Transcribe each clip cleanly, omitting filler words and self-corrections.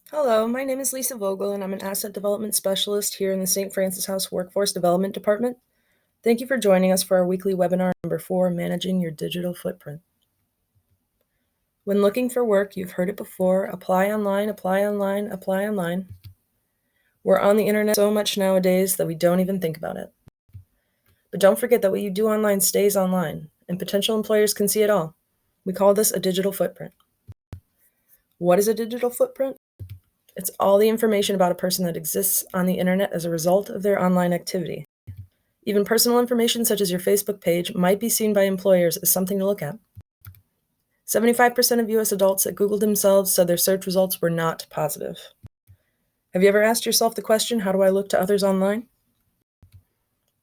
Hello, my name is Lisa Vogel, and I'm an Asset Development Specialist here in the St. Francis House Workforce Development Department. Thank you for joining us for our weekly webinar number 4, Managing Your Digital Footprint. When looking for work, you've heard it before, apply online, apply online, apply online. We're on the internet so much nowadays that we don't even think about it. But don't forget that what you do online stays online, and potential employers can see it all. We call this a digital footprint. What is a digital footprint? It's all the information about a person that exists on the internet as a result of their online activity. Even personal information such as your Facebook page might be seen by employers as something to look at. 75% of US adults that Googled themselves said their search results were not positive. Have you ever asked yourself the question, how do I look to others online?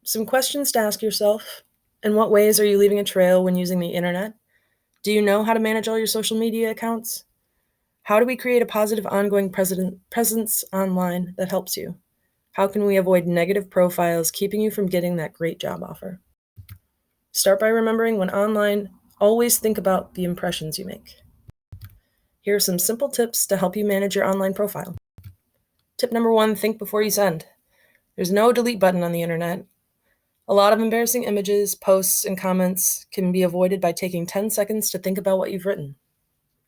Some questions to ask yourself. In what ways are you leaving a trail when using the internet? Do you know how to manage all your social media accounts? How do we create a positive ongoing presence online that helps you? How can we avoid negative profiles keeping you from getting that great job offer? Start by remembering when online, always think about the impressions you make. Here are some simple tips to help you manage your online profile. Tip number 1, think before you send. There's no delete button on the internet. A lot of embarrassing images, posts, and comments can be avoided by taking 10 seconds to think about what you've written.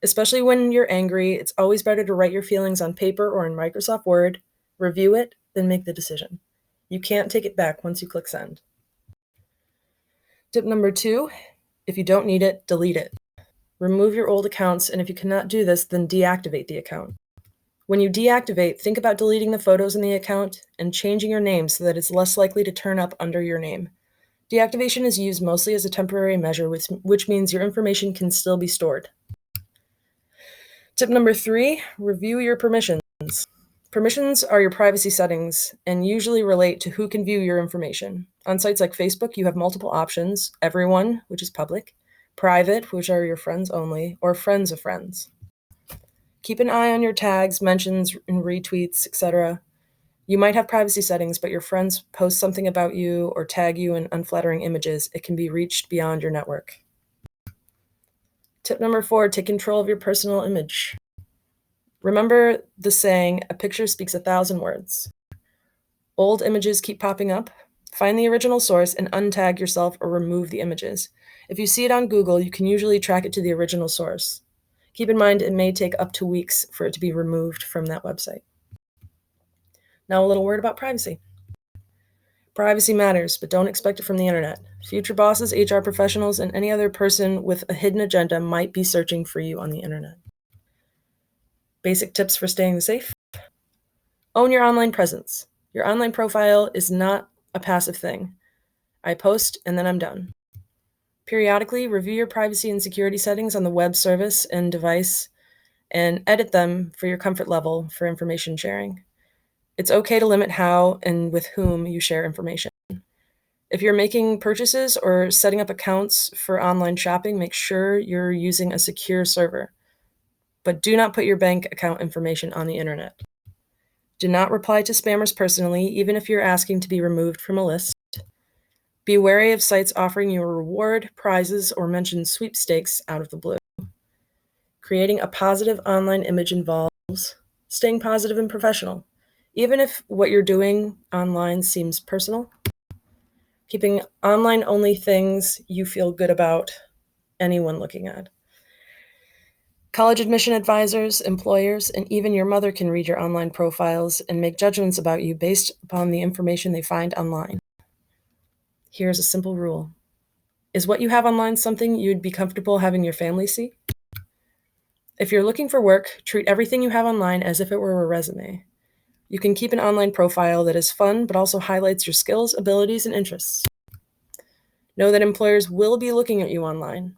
Especially when you're angry, it's always better to write your feelings on paper or in Microsoft Word, review it, then make the decision. You can't take it back once you click send. Tip number 2, if you don't need it, delete it. Remove your old accounts, and if you cannot do this, then deactivate the account. When you deactivate, think about deleting the photos in the account and changing your name so that it's less likely to turn up under your name. Deactivation is used mostly as a temporary measure, which means your information can still be stored. Tip number 3, review your permissions. Permissions are your privacy settings and usually relate to who can view your information. On sites like Facebook, you have multiple options: everyone, which is public, private, which are your friends only, or friends of friends. Keep an eye on your tags, mentions, and retweets, etc. You might have privacy settings, but your friends post something about you or tag you in unflattering images. It can be reached beyond your network. Tip number 4, take control of your personal image. Remember the saying, a picture speaks 1,000 words. Old images keep popping up. Find the original source and untag yourself or remove the images. If you see it on Google, you can usually track it to the original source. Keep in mind, it may take up to weeks for it to be removed from that website. Now a little word about privacy. Privacy matters, but don't expect it from the internet. Future bosses, HR professionals, and any other person with a hidden agenda might be searching for you on the internet. Basic tips for staying safe. Own your online presence. Your online profile is not a passive thing. I post and then I'm done. Periodically, review your privacy and security settings on the web service and device and edit them for your comfort level for information sharing. It's okay to limit how and with whom you share information. If you're making purchases or setting up accounts for online shopping, make sure you're using a secure server. But do not put your bank account information on the internet. Do not reply to spammers personally, even if you're asking to be removed from a list. Be wary of sites offering you a reward, prizes, or mention sweepstakes out of the blue. Creating a positive online image involves staying positive and professional, even if what you're doing online seems personal. Keeping online only things you feel good about anyone looking at. College admission advisors, employers, and even your mother can read your online profiles and make judgments about you based upon the information they find online. Here's a simple rule. Is what you have online something you'd be comfortable having your family see? If you're looking for work, treat everything you have online as if it were a resume. You can keep an online profile that is fun but also highlights your skills, abilities, and interests. Know that employers will be looking at you online.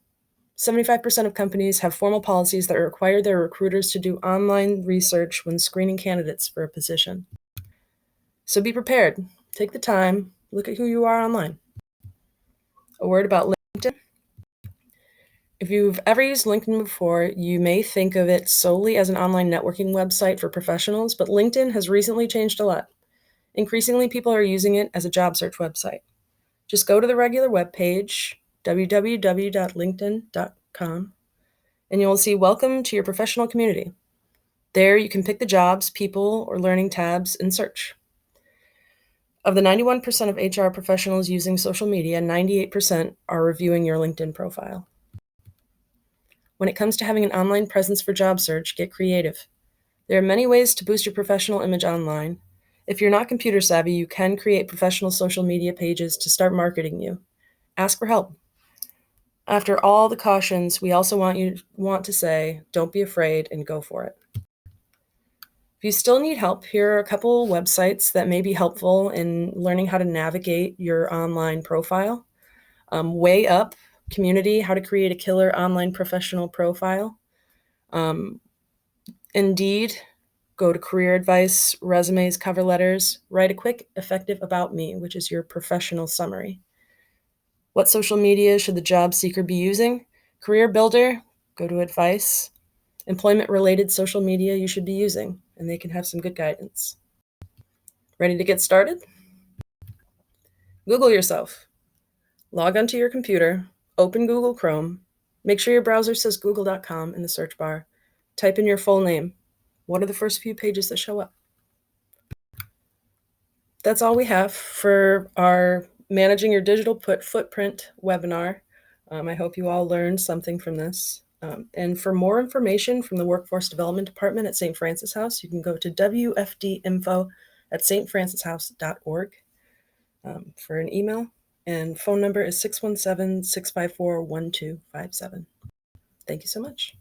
75% of companies have formal policies that require their recruiters to do online research when screening candidates for a position. So be prepared. Take the time. Look at who you are online. A word about LinkedIn. If you've ever used LinkedIn before, you may think of it solely as an online networking website for professionals, but LinkedIn has recently changed a lot. Increasingly, people are using it as a job search website. Just go to the regular web page, www.linkedin.com, and you will see Welcome to your professional community. There you can pick the jobs, people, or learning tabs and search. Of the 91% of HR professionals using social media, 98% are reviewing your LinkedIn profile. When it comes to having an online presence for job search, get creative. There are many ways to boost your professional image online. If you're not computer savvy, you can create professional social media pages to start marketing you. Ask for help. After all the cautions, we also want to say, don't be afraid and go for it. If you still need help, here are a couple websites that may be helpful in learning how to navigate your online profile. Way Up Community, how to create a killer online professional profile. Indeed, go to career advice, resumes, cover letters, write a quick, effective about me, which is your professional summary. What social media should the job seeker be using? Career Builder, go to advice. Employment-related social media you should be using, and they can have some good guidance. Ready to get started? Google yourself. Log onto your computer, open Google Chrome, make sure your browser says google.com in the search bar, type in your full name. What are the first few pages that show up? That's all we have for our Managing Your Digital Footprint webinar. I hope you all learned something from this. And for more information from the Workforce Development Department at St. Francis House, you can go to wfdinfo@stfrancishouse.org for an email. And phone number is 617-654-1257. Thank you so much.